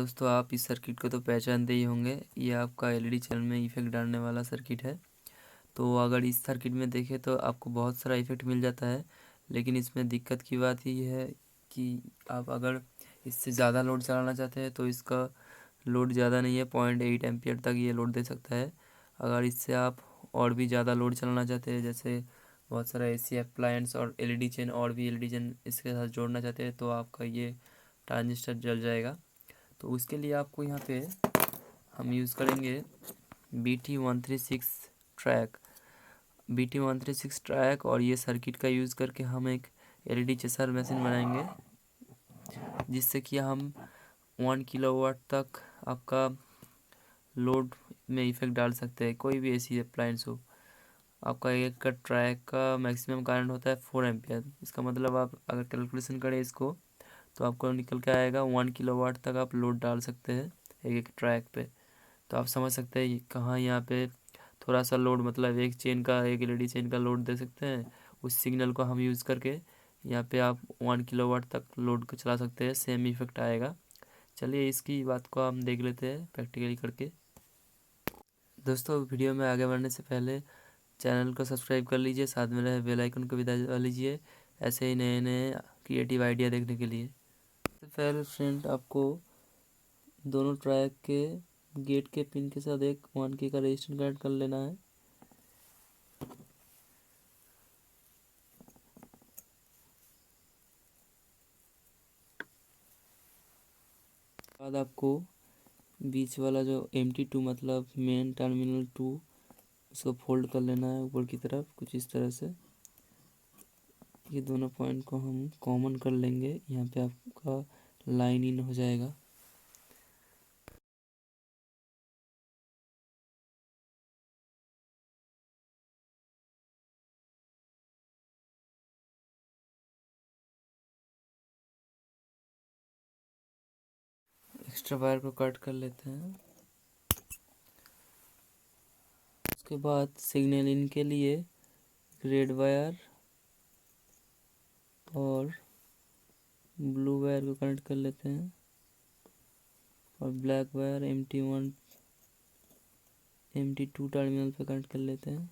दोस्तों, आप इस सर्किट को तो पहचानते ही होंगे। ये आपका एलईडी चैनल में इफेक्ट डालने वाला सर्किट है। तो अगर इस सर्किट में देखें तो आपको बहुत सारा इफेक्ट मिल जाता है, लेकिन इसमें दिक्कत की बात ये है कि आप अगर इससे ज़्यादा लोड चलाना चाहते हैं तो इसका लोड ज़्यादा नहीं है, 0.8 एम्पियर तक ये लोड दे सकता है। अगर इससे आप और भी ज़्यादा लोड चलाना चाहते हैं, जैसे बहुत सारा एसी अप्लायंस और एलईडी चेन और भी एलईडी चेन इसके साथ जोड़ना चाहते हैं, तो आपका ये ट्रांजिस्टर जल जाएगा। तो उसके लिए आपको यहाँ पे हम यूज़ करेंगे BT136 ट्रैक। BT136 ट्रैक और ये सर्किट का यूज़ करके हम एक एलईडी चेसर मशीन बनाएंगे, जिससे कि हम 1 किलोवाट तक आपका लोड में इफेक्ट डाल सकते हैं। कोई भी एसी अप्लायंस हो, आपका एक का ट्रैक का मैक्सिमम करंट होता है 4 एम्पियर। इसका मतलब आप अगर कैलकुलेशन करें इसको, तो आपको निकल के आएगा 1 किलोवाट तक आप लोड डाल सकते हैं एक एक ट्रैक पे। तो आप समझ सकते हैं कहाँ यहाँ पे थोड़ा सा लोड, मतलब एक चेन का, एक एलईडी चेन का लोड दे सकते हैं। उस सिग्नल को हम यूज़ करके यहाँ पे आप 1 किलोवाट तक लोड को चला सकते हैं, सेम इफेक्ट आएगा। चलिए इसकी बात को हम देख लेते हैं प्रैक्टिकली करके। दोस्तों, वीडियो में आगे बढ़ने से पहले चैनल को सब्सक्राइब कर लीजिए, साथ में रहे बेल आइकन को भी दबा लीजिए, ऐसे ही नए नए क्रिएटिव आइडिया देखने के लिए। सबसे पहले फ्रेंड, आपको दोनों ट्रैक के गेट के पिन के साथ एक 1K का रेजिस्टेंस कनेक्ट कर लेना है। बाद आपको बीच वाला जो MT2 मतलब मेन टर्मिनल 2, इसको फोल्ड कर लेना है ऊपर की तरफ कुछ इस तरह से। ये दोनों पॉइंट को हम कॉमन कर लेंगे, यहाँ पे आपका लाइन इन हो जाएगा। एक्स्ट्रा वायर को कट कर लेते हैं। उसके बाद सिग्नल इन के लिए रेड वायर और ब्लू वायर को कनेक्ट कर लेते हैं, और ब्लैक वायर MT2 टर्मिनल पे कनेक्ट कर लेते हैं।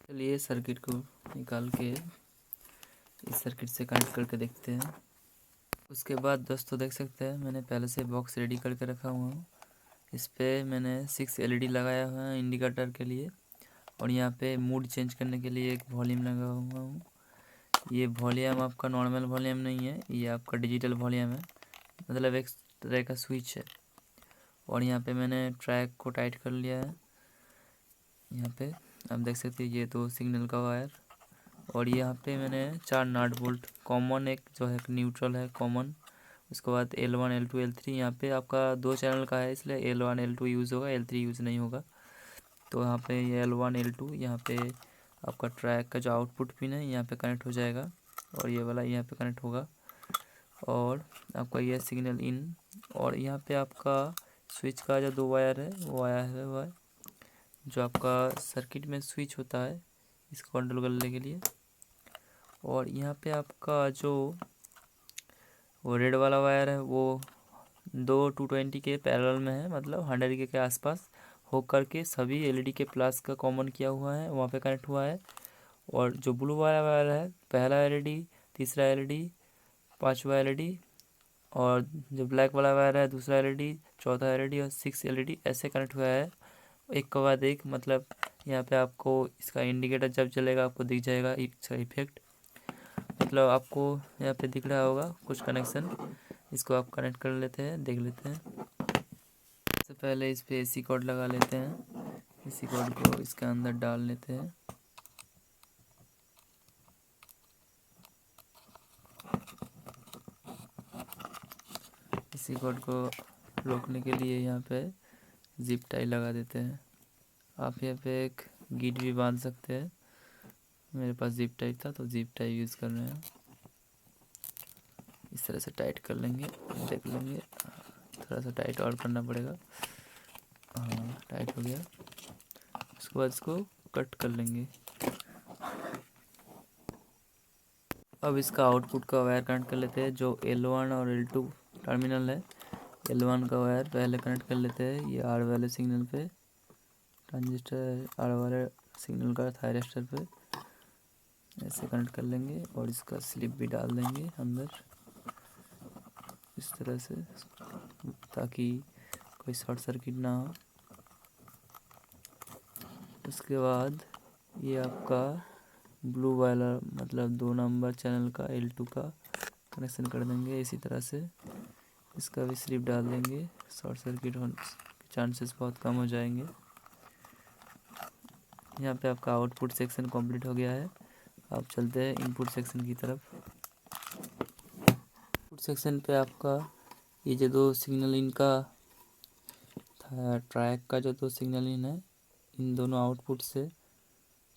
चलिए सर्किट को निकाल के इस सर्किट से कनेक्ट करके देखते हैं। उसके बाद दोस्तों देख सकते हैं, मैंने पहले से बॉक्स रेडी करके रखा हुआ हूँ। इस पर मैंने 6 LED लगाया हुआ है इंडिकेटर के लिए, और यहाँ पे मूड चेंज करने के लिए एक वॉल्यूम लगा हुआ हूँ। ये वॉल्यूम आपका नॉर्मल वॉल्यूम नहीं है, ये आपका डिजिटल वॉल्यूम है, मतलब एक तरह का स्विच है। और यहाँ पे मैंने ट्रैक को टाइट कर लिया है। यहाँ पे आप देख सकते हैं ये 2 सिग्नल का वायर, और यहाँ पे मैंने 4 नट बोल्ट कॉमन, एक जो है न्यूट्रल है कॉमन। उसके बाद L1 L2 L3, यहाँ पे आपका 2 चैनल का है, इसलिए L1 L2 यूज़ होगा, L3 यूज़ नहीं होगा। तो यहाँ पे ये L1 L2 यहाँ पे आपका ट्रैक का जो आउटपुट पिन है यहाँ पे कनेक्ट हो जाएगा, और ये वाला यहाँ पे कनेक्ट होगा। और आपका ये सिग्नल इन, और यहाँ पे आपका स्विच का जो 2 वायर है वो वायर है, वह जो आपका सर्किट में स्विच होता है इसको कंट्रोल करने के लिए। और यहाँ पे आपका जो वो रेड वाला वायर है वो 220 के पैरेलल में है, मतलब 100 के आसपास होकर के सभी एलईडी के प्लस का कॉमन किया हुआ है, वहाँ पे कनेक्ट हुआ है। और जो ब्लू वाला वायर है, पहला एलईडी, तीसरा एलईडी, पांचवा एलईडी, और जो ब्लैक वाला वायर है दूसरा एलईडी, चौथा एलईडी और 6 एलईडी ऐसे कनेक्ट हुआ है एक के बाद एक। मतलब यहाँ पे आपको इसका इंडिकेटर जब चलेगा आपको दिख जाएगा इसका इफेक्ट, मतलब आपको यहाँ पे दिख रहा होगा कुछ कनेक्शन। इसको आप कनेक्ट कर लेते हैं, देख लेते हैं। सबसे पहले इस पे एसी कोड लगा लेते हैं, एसी कोड को इसके अंदर डाल लेते हैं। एसी कोड को रोकने के लिए यहाँ पे जिप टाई लगा देते हैं। आप यहाँ पे एक गिट भी बांध सकते हैं, मेरे पास जिप टाई था तो जिप टाई यूज़ कर रहे हैं। इस तरह से टाइट कर लेंगे, देख लेंगे, थोड़ा सा टाइट और करना पड़ेगा। हाँ, टाइट हो गया। उसके बाद इसको कट कर लेंगे। अब इसका आउटपुट का वायर कनेक्ट कर लेते हैं, जो L1 और L2 टर्मिनल है L1 का वायर पहले कनेक्ट कर लेते हैं। ये आर वाले सिग्नल पे, ट्रांजिस्टर आर वाले सिग्नल का थायरिस्टर पे ऐसे कनेक्ट कर लेंगे और इसका स्लिप भी डाल देंगे अंदर इस तरह से, ताकि कोई शॉर्ट सर्किट ना हो। उसके बाद ये आपका ब्लू वाला मतलब 2 नंबर चैनल का L2 का कनेक्शन कर देंगे इसी तरह से। इसका भी स्लिप डाल देंगे, शॉर्ट सर्किट होने के चांसेस बहुत कम हो जाएंगे। यहाँ पे आपका आउटपुट सेक्शन कंप्लीट हो गया है। अब चलते हैं इनपुट सेक्शन की तरफ। इनपुट सेक्शन पे आपका ये जो 2 सिग्नल इनका ट्रैक का जो 2 सिग्नल इन है, इन दोनों आउटपुट से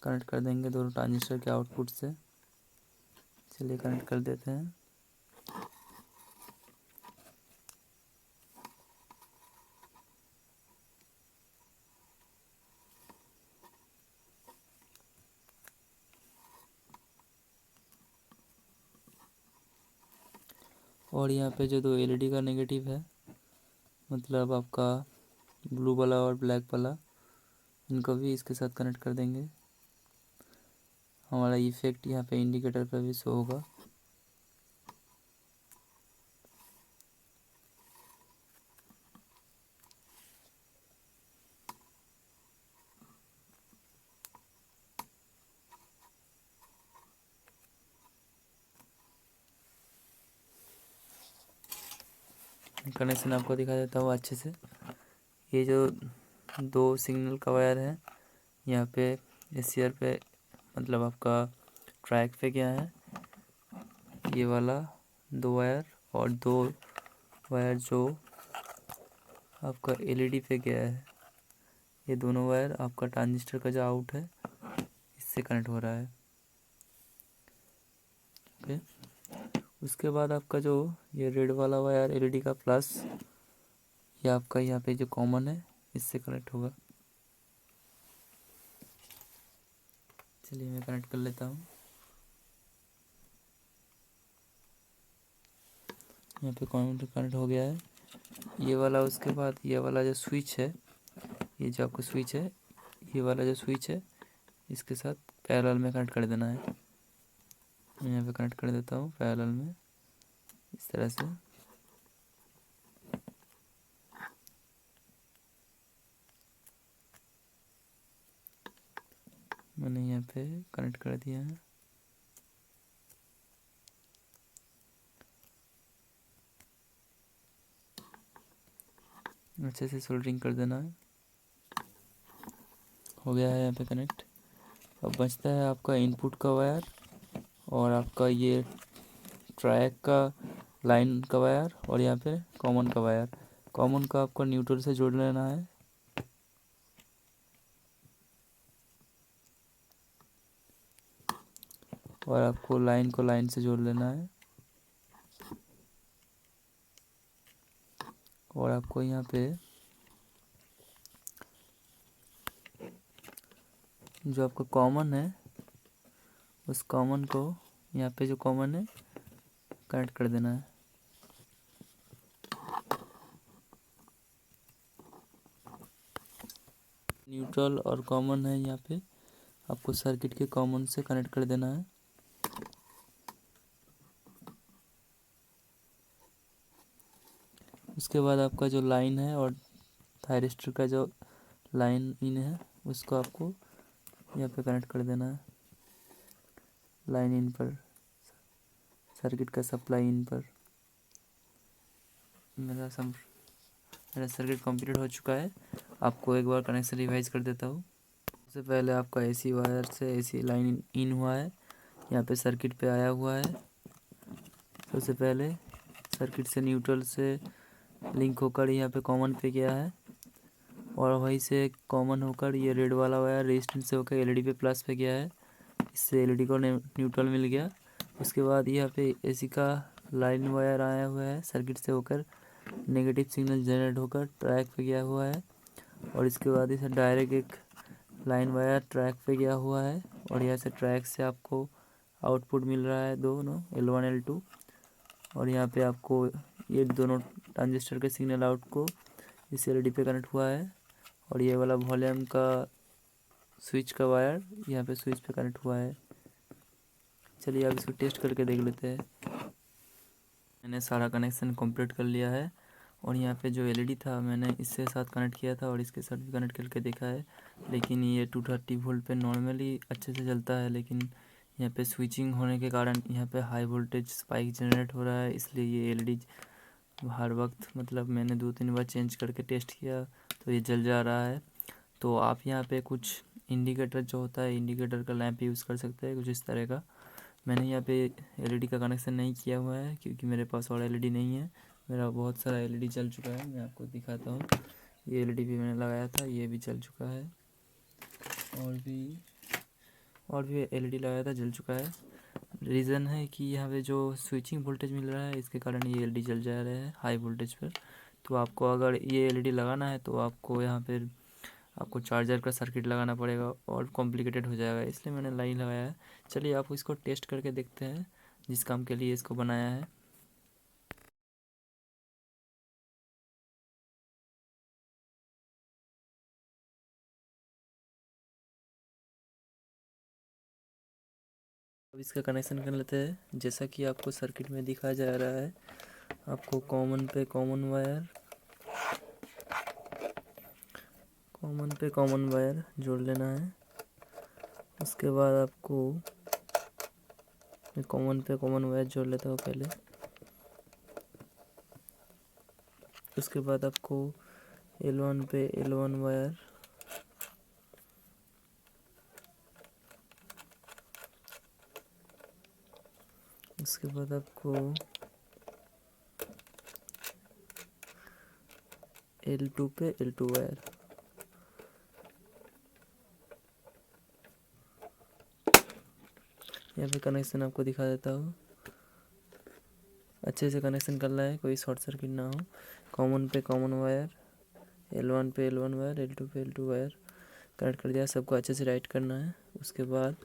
कनेक्ट कर देंगे, दोनों ट्रांजिस्टर के आउटपुट से। चलिए कनेक्ट कर देते हैं। और यहाँ पे जो 2 LED का नेगेटिव है, मतलब आपका ब्लू वाला और ब्लैक वाला, इनको भी इसके साथ कनेक्ट कर देंगे। हमारा इफेक्ट यहाँ पे इंडिकेटर पर भी शो होगा। कनेक्शन आपको दिखा देता हूँ अच्छे से। ये जो 2 सिग्नल का वायर है, यहाँ पे एसीआर पे मतलब आपका ट्रैक पे क्या है, ये वाला 2 वायर और 2 वायर जो आपका LED पे गया है, ये दोनों वायर आपका ट्रांजिस्टर का जो आउट है इससे कनेक्ट हो रहा है। ओके, उसके बाद आपका जो ये रेड वाला वायर LED का प्लस, ये आपका यहाँ पे जो कॉमन है इससे कनेक्ट होगा। चलिए मैं कनेक्ट कर लेता हूँ। यहाँ पे कनेक्ट हो गया है ये वाला। उसके बाद ये वाला जो स्विच है, ये जो आपका स्विच है, ये वाला जो स्विच है इसके साथ पैरेलल में कनेक्ट कर देना है। मैं यहाँ पे कनेक्ट कर देता हूँ पैरेलल में इस तरह से। मैंने यहाँ पे कनेक्ट कर दिया है। अच्छे से सोल्डरिंग कर देना है। हो गया है यहाँ पे कनेक्ट। अब बचता है आपका इनपुट का वायर और आपका ये ट्रैक का लाइन का वायर और यहाँ पे कॉमन का वायर। कॉमन का आपको न्यूट्रल से जोड़ लेना है और आपको लाइन को लाइन से जोड़ लेना है। और आपको यहाँ पे जो आपका कॉमन है, उस कॉमन को यहाँ पे जो कॉमन है कनेक्ट कर देना है। न्यूट्रल और कॉमन है, यहाँ पे आपको सर्किट के कॉमन से कनेक्ट कर देना है। उसके बाद आपका जो लाइन है और थायरिस्टर का जो लाइन इन है, उसको आपको यहाँ पे कनेक्ट कर देना है लाइन इन पर, सर्किट का सप्लाई इन पर। मेरा सर्किट कंप्लीट हो चुका है। आपको एक बार कनेक्शन रिवाइज कर देता हूँ। सबसे पहले आपका AC वायर से AC लाइन इन हुआ है, यहाँ पे सर्किट पे आया हुआ है। सबसे पहले सर्किट से न्यूट्रल से लिंक होकर यहाँ पे कॉमन पे गया है और वहीं से कॉमन होकर ये रेड वाला वायर रेजिस्टेंस से होकर LED पे प्लस पे गया है। इससे LED को न्यूट्रल मिल गया। उसके बाद यहाँ पे AC का लाइन वायर आया हुआ है, सर्किट से होकर नेगेटिव सिग्नल जनरेट होकर ट्रैक पे गया हुआ है। और इसके बाद इसे डायरेक्ट एक लाइन वायर ट्रैक पे गया हुआ है और यहाँ से ट्रैक से आपको आउटपुट मिल रहा है दोनों L1 L2। और यहाँ पे आपको ये दोनों ट्रांजिस्टर के सिग्नल आउट को इस एलईडी पे कनेक्ट हुआ है और ये वाला वॉल्यूम का स्विच का वायर यहाँ पे स्विच पे कनेक्ट हुआ है। चलिए अब इसको टेस्ट करके देख लेते हैं। मैंने सारा कनेक्शन कंप्लीट कर लिया है और यहाँ पे जो एलईडी था मैंने इसके साथ कनेक्ट किया था और इसके साथ भी कनेक्ट करके देखा है, लेकिन ये 230 वोल्ट पे नॉर्मली अच्छे से चलता है, लेकिन यहाँ पे स्विचिंग होने के कारण यहाँ पे हाई वोल्टेज स्पाइक जनरेट हो रहा है। इसलिए ये एलईडी हर वक्त मतलब मैंने 2-3 बार चेंज करके टेस्ट किया तो ये जल जा रहा है। तो आप यहाँ पे कुछ इंडिकेटर जो होता है, इंडिकेटर का लैंप यूज़ कर सकते हैं कुछ इस तरह का। मैंने यहाँ पे एलईडी का कनेक्शन नहीं किया हुआ है क्योंकि मेरे पास और एलईडी नहीं है। मेरा बहुत सारा एलईडी जल चुका है, मैं आपको दिखाता हूँ। ये एलईडी भी मैंने लगाया था, ये भी जल चुका है, और भी एलईडी लगाया था, जल चुका है। रीज़न है कि यहाँ पे जो स्विचिंग वोल्टेज मिल रहा है इसके कारण ये एलईडी जल जा रहा है हाई वोल्टेज पर। तो आपको अगर ये एलईडी लगाना है तो आपको यहाँ पर आपको चार्जर का सर्किट लगाना पड़ेगा और कॉम्प्लिकेटेड हो जाएगा, इसलिए मैंने लाइन लगाया है। चलिए आप इसको टेस्ट करके देखते हैं जिस काम के लिए इसको बनाया है। अब इसका कनेक्शन कर लेते हैं। जैसा कि आपको सर्किट में दिखाया जा रहा है, आपको कॉमन वायर जोड़ लेना है। उसके बाद आपको कॉमन वायर जोड़ लेता हूँ पहले। उसके बाद आपको L1 पे L1 वायर, उसके बाद आपको L2 पे L2 वायर, यहाँ पे कनेक्शन आपको दिखा देता हूँ। अच्छे से कनेक्शन करना है, कोई शॉर्ट सर्किट ना हो। कॉमन पे कॉमन वायर, L1 पे L1 वायर, L2 पे L2 वायर कनेक्ट कर दिया। सबको अच्छे से राइट करना है। उसके बाद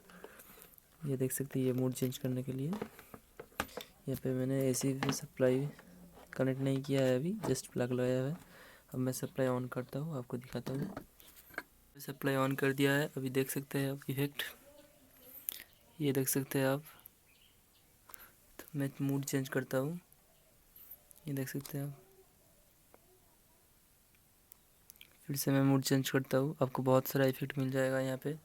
ये देख सकते हैं, ये मोड चेंज करने के लिए यहाँ पे मैंने एसी सप्लाई कनेक्ट नहीं किया है, अभी जस्ट प्लग लगाया है। अब मैं सप्लाई ऑन करता हूँ, आपको दिखाता हूँ। सप्लाई ऑन कर दिया है, अभी देख सकते हैं आप इफेक्ट, ये देख सकते हैं आप। तो मैं मूड चेंज करता हूँ, ये देख सकते हैं आप। फिर से मैं मूड चेंज करता हूँ, आपको बहुत सारा इफेक्ट मिल जाएगा यहाँ पे।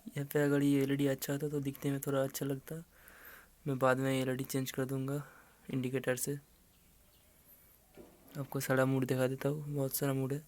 यहाँ पे अगर ये एलईडी अच्छा था तो दिखने में थोड़ा अच्छा लगता, मैं बाद में एलईडी चेंज कर दूँगा इंडिकेटर से। आपको सारा मूड दिखा देता हूँ, बहुत सारा मूड है।